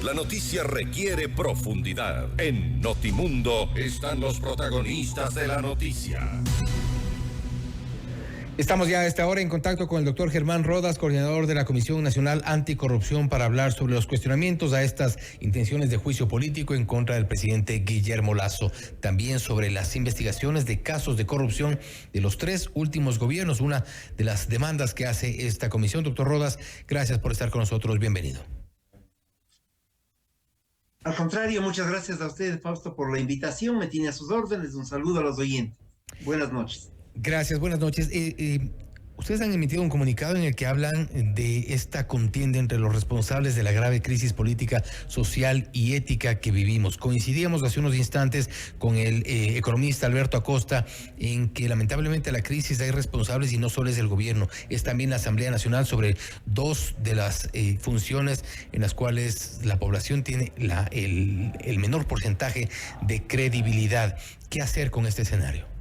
La noticia requiere profundidad. En Notimundo están los protagonistas de la noticia. Estamos ya a esta hora en contacto con el doctor Germán Rodas, coordinador de la Comisión Nacional Anticorrupción, para hablar sobre los cuestionamientos a estas intenciones de juicio político en contra del presidente Guillermo Lasso. También sobre las investigaciones de casos de corrupción de los 3 últimos gobiernos, una de las demandas que hace esta comisión. Doctor Rodas, gracias por estar con nosotros. Bienvenido. Al contrario, muchas gracias a ustedes, Fausto, por la invitación. Me tiene a sus órdenes. Un saludo a los oyentes. Buenas noches. Gracias, buenas noches. Ustedes han emitido un comunicado en el que hablan de esta contienda entre los responsables de la grave crisis política, social y ética que vivimos. Coincidíamos hace unos instantes con el economista Alberto Acosta en que lamentablemente la crisis hay responsables y no solo es el gobierno, es también la Asamblea Nacional sobre 2 de las funciones en las cuales la población tiene el menor porcentaje de credibilidad. ¿Qué hacer con este escenario?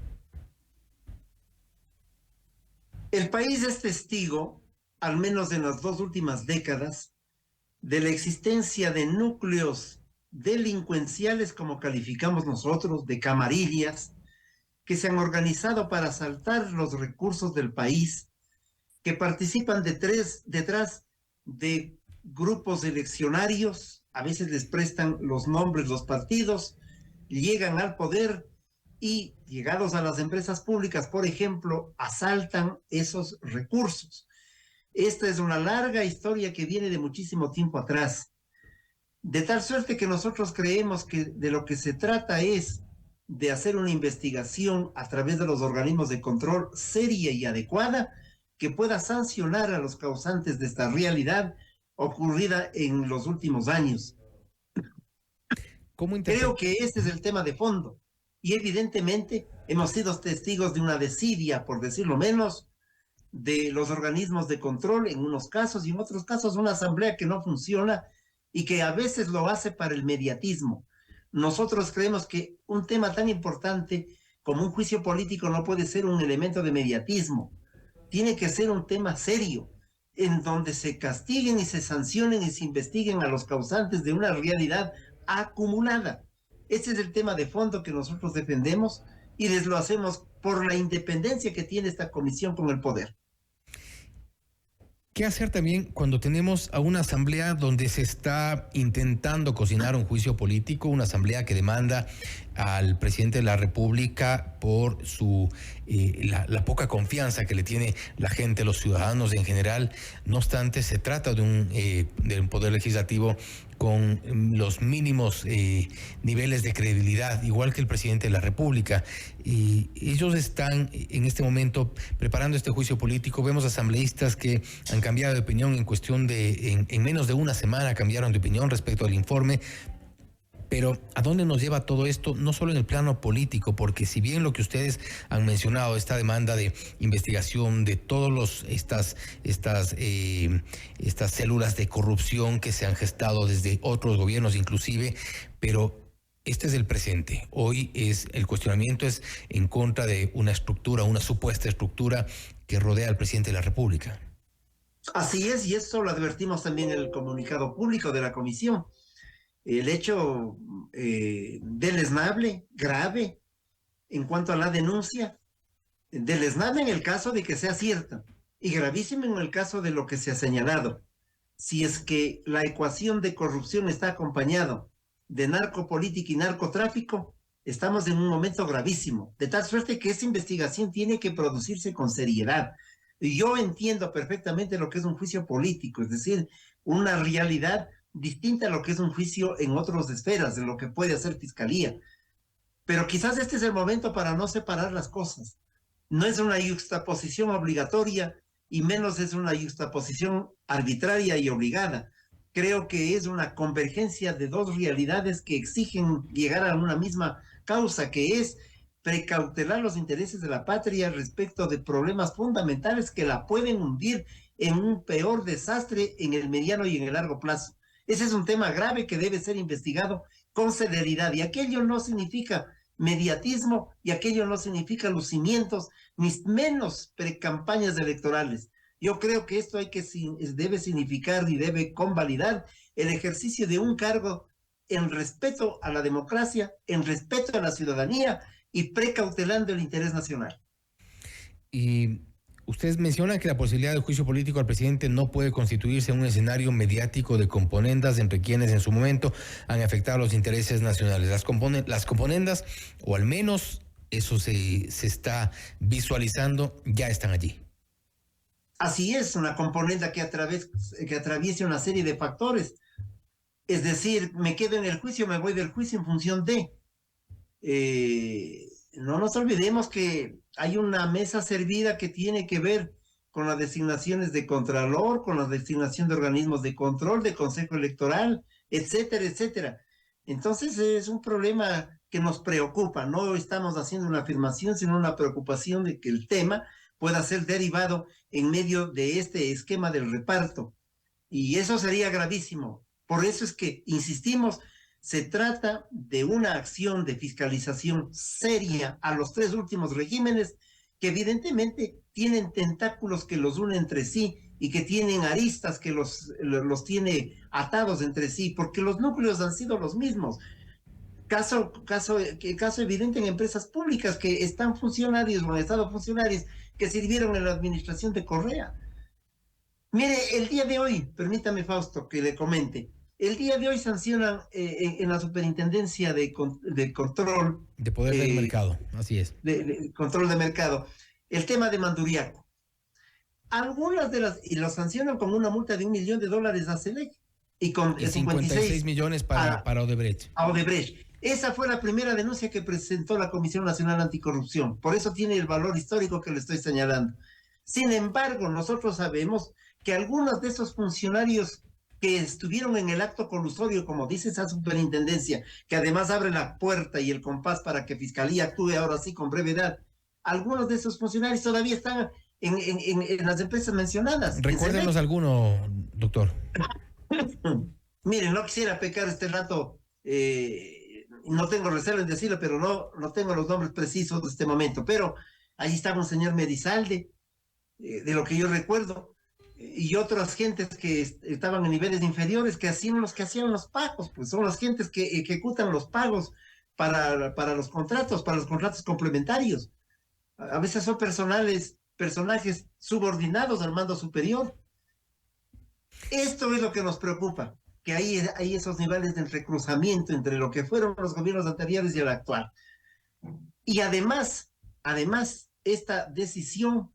El país es testigo, al menos en las 2 últimas décadas, de la existencia de núcleos delincuenciales, como calificamos nosotros, de camarillas, que se han organizado para asaltar los recursos del país, que participan detrás de grupos eleccionarios, a veces les prestan los nombres los partidos, llegan al poder y, llegados a las empresas públicas, por ejemplo, asaltan esos recursos. Esta es una larga historia que viene de muchísimo tiempo atrás, de tal suerte que nosotros creemos que de lo que se trata es de hacer una investigación a través de los organismos de control seria y adecuada que pueda sancionar a los causantes de esta realidad ocurrida en los últimos años. Creo que este es el tema de fondo. Y evidentemente hemos sido testigos de una desidia, por decirlo menos, de los organismos de control en unos casos y en otros casos una asamblea que no funciona y que a veces lo hace para el mediatismo. Nosotros creemos que un tema tan importante como un juicio político no puede ser un elemento de mediatismo. Tiene que ser un tema serio, en donde se castiguen y se sancionen y se investiguen a los causantes de una realidad acumulada. Ese es el tema de fondo que nosotros defendemos y les lo hacemos por la independencia que tiene esta comisión con el poder. ¿Qué hacer también cuando tenemos a una asamblea donde se está intentando cocinar un juicio político, una asamblea que demanda al presidente de la República por la poca confianza que le tiene la gente, los ciudadanos en general? No obstante, se trata de un poder legislativo con los mínimos niveles de credibilidad, igual que el presidente de la República. Y ellos están en este momento preparando este juicio político. Vemos asambleístas que han cambiado de opinión en cuestión en menos de una semana cambiaron de opinión respecto al informe. Pero ¿a dónde nos lleva todo esto? No solo en el plano político, porque si bien lo que ustedes han mencionado, esta demanda de investigación de todas estas células de corrupción que se han gestado desde otros gobiernos inclusive, pero este es el presente. Hoy el cuestionamiento es en contra de una estructura, una supuesta estructura que rodea al presidente de la República. Así es, y eso lo advertimos también en el comunicado público de la comisión. El hecho deleznable, grave, en cuanto a la denuncia, deleznable en el caso de que sea cierta y gravísimo en el caso de lo que se ha señalado. Si es que la ecuación de corrupción está acompañado de narcopolítica y narcotráfico, estamos en un momento gravísimo, de tal suerte que esa investigación tiene que producirse con seriedad. Y yo entiendo perfectamente lo que es un juicio político, es decir, una realidad distinta a lo que es un juicio en otras esferas, de lo que puede hacer fiscalía. Pero quizás este es el momento para no separar las cosas. No es una yuxtaposición obligatoria y menos es una yuxtaposición arbitraria y obligada. Creo que es una convergencia de 2 realidades que exigen llegar a una misma causa, que es precautelar los intereses de la patria respecto de problemas fundamentales que la pueden hundir en un peor desastre en el mediano y en el largo plazo. Ese es un tema grave que debe ser investigado con celeridad, y aquello no significa mediatismo y aquello no significa lucimientos, ni menos precampañas electorales. Yo creo que esto debe significar y debe convalidar el ejercicio de un cargo en respeto a la democracia, en respeto a la ciudadanía y precautelando el interés nacional. Y usted menciona que la posibilidad de juicio político al presidente no puede constituirse en un escenario mediático de componendas entre quienes en su momento han afectado los intereses nacionales. Las componendas, o al menos eso se está visualizando, ya están allí. Así es, una componenda que atraviese una serie de factores. Es decir, me quedo en el juicio, me voy del juicio en función de... no nos olvidemos que hay una mesa servida que tiene que ver con las designaciones de contralor, con la designación de organismos de control, de consejo electoral, etcétera, etcétera. Entonces es un problema que nos preocupa. No estamos haciendo una afirmación, sino una preocupación de que el tema pueda ser derivado en medio de este esquema del reparto. Y eso sería gravísimo. Por eso es que, insistimos, se trata de una acción de fiscalización seria a los tres últimos regímenes que evidentemente tienen tentáculos que los unen entre sí y que tienen aristas que los tiene atados entre sí, porque los núcleos han sido los mismos. Caso evidente en empresas públicas que están funcionarios o han estado funcionarios que sirvieron en la administración de Correa. Mire, el día de hoy, permítame Fausto que le comente, el día de hoy sancionan en la Superintendencia de Control... De Poder del Mercado, así es. De Control de Mercado, el tema de Manduriaco. Y lo sancionan con una multa de $1 millón a Selec y con 56 millones para Odebrecht. A Odebrecht. Esa fue la primera denuncia que presentó la Comisión Nacional Anticorrupción. Por eso tiene el valor histórico que le estoy señalando. Sin embargo, nosotros sabemos que algunos de esos funcionarios que estuvieron en el acto colusorio, como dice esa superintendencia, que además abre la puerta y el compás para que Fiscalía actúe ahora sí con brevedad, algunos de esos funcionarios todavía están en las empresas mencionadas. Recuérdenos alguno, doctor. Miren, no quisiera pecar este rato, no tengo reserva en decirlo, pero no tengo los nombres precisos de este momento, pero ahí estaba un señor Medizalde, de lo que yo recuerdo, y otras gentes que estaban en niveles inferiores que hacían los pagos, pues son las gentes que ejecutan los pagos para los contratos complementarios. A veces son personajes subordinados al mando superior. Esto es lo que nos preocupa, que hay esos niveles de entrecruzamiento entre lo que fueron los gobiernos anteriores y el actual. Y además, esta decisión,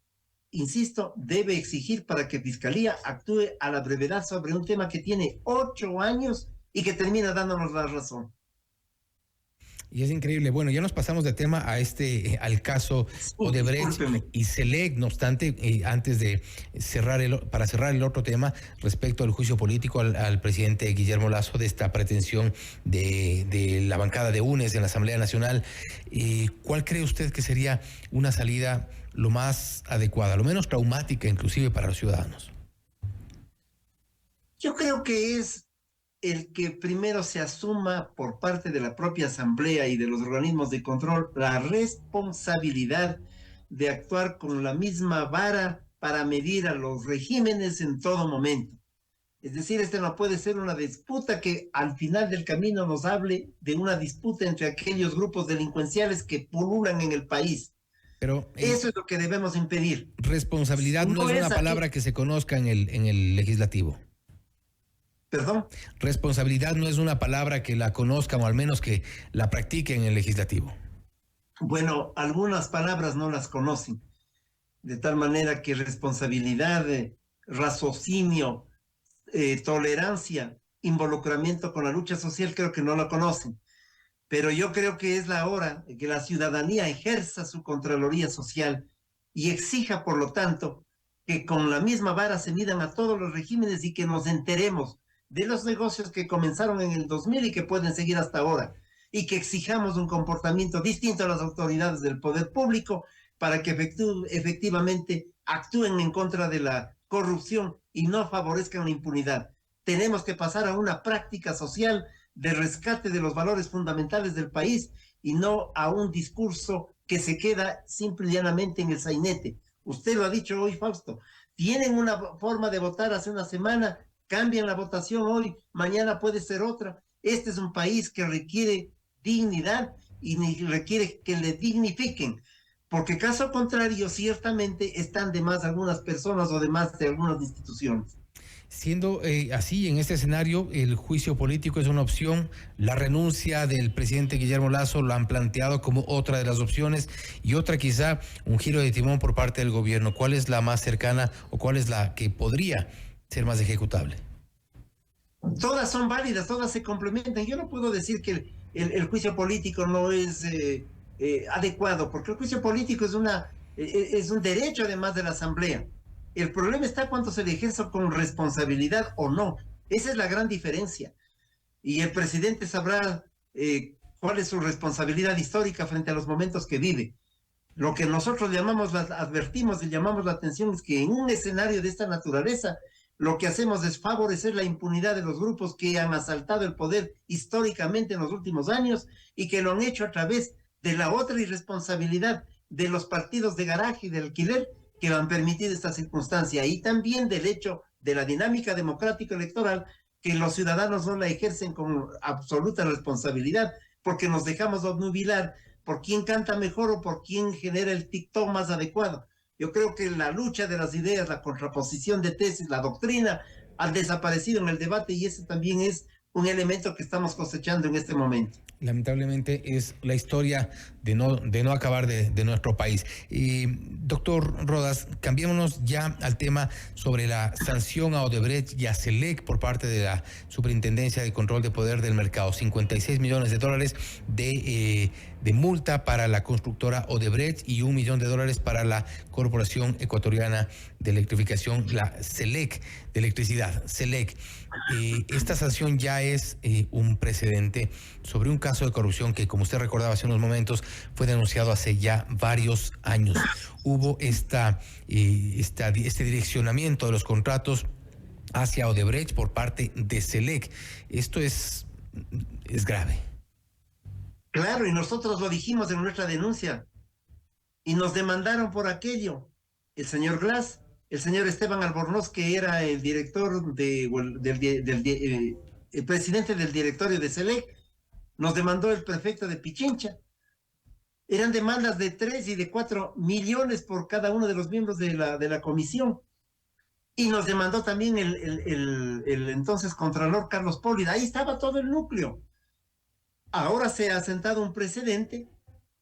insisto, debe exigir para que Fiscalía actúe a la brevedad sobre un tema que tiene 8 años y que termina dándonos la razón. Y es increíble. Bueno, ya nos pasamos de tema al caso Odebrecht y Selec. No obstante, antes de para cerrar el otro tema respecto al juicio político al presidente Guillermo Lasso, de esta pretensión de la bancada de UNES en la Asamblea Nacional, ¿cuál cree usted que sería una salida lo más adecuada, lo menos traumática inclusive para los ciudadanos? Yo creo que es el que primero se asuma por parte de la propia Asamblea y de los organismos de control la responsabilidad de actuar con la misma vara para medir a los regímenes en todo momento. Es decir, no puede ser una disputa que al final del camino nos hable de una disputa entre aquellos grupos delincuenciales que pululan en el país. Pero eso es lo que debemos impedir. Responsabilidad no es una palabra que se conozca en el legislativo. ¿Perdón? Responsabilidad no es una palabra que la conozcan o al menos que la practiquen en el legislativo. Bueno, algunas palabras no las conocen. De tal manera que responsabilidad, raciocinio, tolerancia, involucramiento con la lucha social, creo que no la conocen. Pero yo creo que es la hora de que la ciudadanía ejerza su Contraloría Social y exija, por lo tanto, que con la misma vara se midan a todos los regímenes y que nos enteremos de los negocios que comenzaron en el 2000 y que pueden seguir hasta ahora, y que exijamos un comportamiento distinto a las autoridades del poder público para que efectivamente actúen en contra de la corrupción y no favorezcan la impunidad. Tenemos que pasar a una práctica social de rescate de los valores fundamentales del país y no a un discurso que se queda simple y llanamente en el sainete. Usted lo ha dicho hoy, Fausto. tienen una forma de votar hace una semana, cambian la votación hoy, mañana puede ser otra. Este es un país que requiere dignidad y requiere que le dignifiquen, porque caso contrario, ciertamente están de más algunas personas o de más de algunas instituciones. Siendo así, en este escenario, el juicio político es una opción. La renuncia del presidente Guillermo Lasso lo han planteado como otra de las opciones y otra quizá un giro de timón por parte del gobierno. ¿Cuál es la más cercana o cuál es la que podría ser más ejecutable? Todas son válidas, todas se complementan. Yo no puedo decir que el juicio político no es adecuado, porque el juicio político es un derecho además de la Asamblea. El problema está cuando se le ejerce con responsabilidad o no. Esa es la gran diferencia. Y el presidente sabrá cuál es su responsabilidad histórica frente a los momentos que vive. Lo que nosotros advertimos y llamamos la atención es que en un escenario de esta naturaleza, lo que hacemos es favorecer la impunidad de los grupos que han asaltado el poder históricamente en los últimos años y que lo han hecho a través de la otra irresponsabilidad de los partidos de garaje y de alquiler que han permitido esta circunstancia, y también del hecho de la dinámica democrática electoral, que los ciudadanos no la ejercen con absoluta responsabilidad, porque nos dejamos obnubilar por quién canta mejor o por quién genera el TikTok más adecuado. Yo creo que la lucha de las ideas, la contraposición de tesis, la doctrina, han desaparecido en el debate, y ese también es un elemento que estamos cosechando en este momento. Lamentablemente es la historia de no acabar de nuestro país. Doctor Rodas, cambiémonos ya al tema sobre la sanción a Odebrecht y a Selec por parte de la Superintendencia de Control de Poder del Mercado. $56 millones de multa para la constructora Odebrecht y $1 millón para la Corporación Ecuatoriana de Electrificación, la Selec, de electricidad, Selec. Esta sanción ya es un precedente sobre un caso de corrupción que, como usted recordaba hace unos momentos, fue denunciado hace ya varios años. Hubo este direccionamiento de los contratos hacia Odebrecht por parte de Selec. Esto es grave. Claro, y nosotros lo dijimos en nuestra denuncia, y nos demandaron por aquello. El señor Glass, el señor Esteban Albornoz, que era el director el presidente del directorio de Selec, nos demandó el prefecto de Pichincha. Eran demandas de 3 y de 4 millones por cada uno de los miembros de la comisión. Y nos demandó también el entonces contralor Carlos Pólida. Ahí estaba todo el núcleo. Ahora se ha sentado un precedente,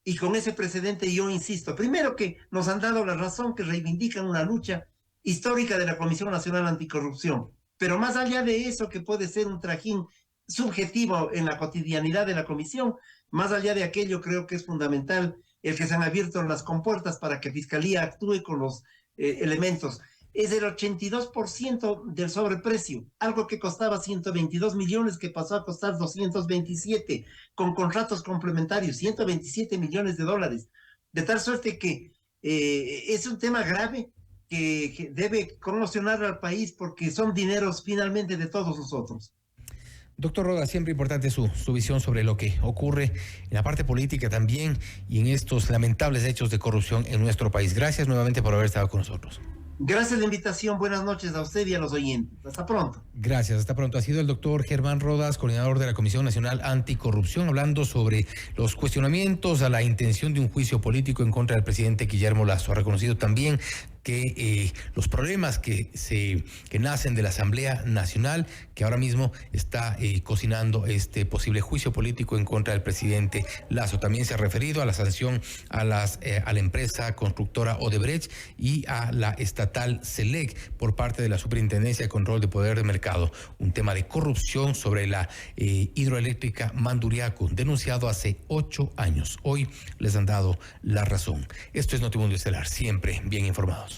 y con ese precedente yo insisto, primero que nos han dado la razón, que reivindican una lucha histórica de la Comisión Nacional Anticorrupción, pero más allá de eso, que puede ser un trajín subjetivo en la cotidianidad de la comisión, más allá de aquello, creo que es fundamental el que se han abierto las compuertas para que Fiscalía actúe con los elementos. Es el 82% del sobreprecio, algo que costaba 122 millones, que pasó a costar 227, con contratos complementarios, $127 millones. De tal suerte que es un tema grave que debe conmocionar al país, porque son dineros finalmente de todos nosotros. Doctor Rodas, siempre importante su visión sobre lo que ocurre en la parte política también y en estos lamentables hechos de corrupción en nuestro país. Gracias nuevamente por haber estado con nosotros. Gracias por la invitación, buenas noches a usted y a los oyentes. Hasta pronto. Gracias, hasta pronto. Ha sido el doctor Germán Rodas, coordinador de la Comisión Nacional Anticorrupción, hablando sobre los cuestionamientos a la intención de un juicio político en contra del presidente Guillermo Lasso. Ha reconocido también que los problemas que nacen de la Asamblea Nacional, que ahora mismo está cocinando este posible juicio político en contra del presidente Lasso. También se ha referido a la sanción a la empresa constructora Odebrecht y a la estatal Selec por parte de la Superintendencia de Control de Poder del Mercado. Un tema de corrupción sobre la hidroeléctrica Manduriaco, denunciado hace 8 años. Hoy les han dado la razón. Esto es Notimundo Estelar, siempre bien informados.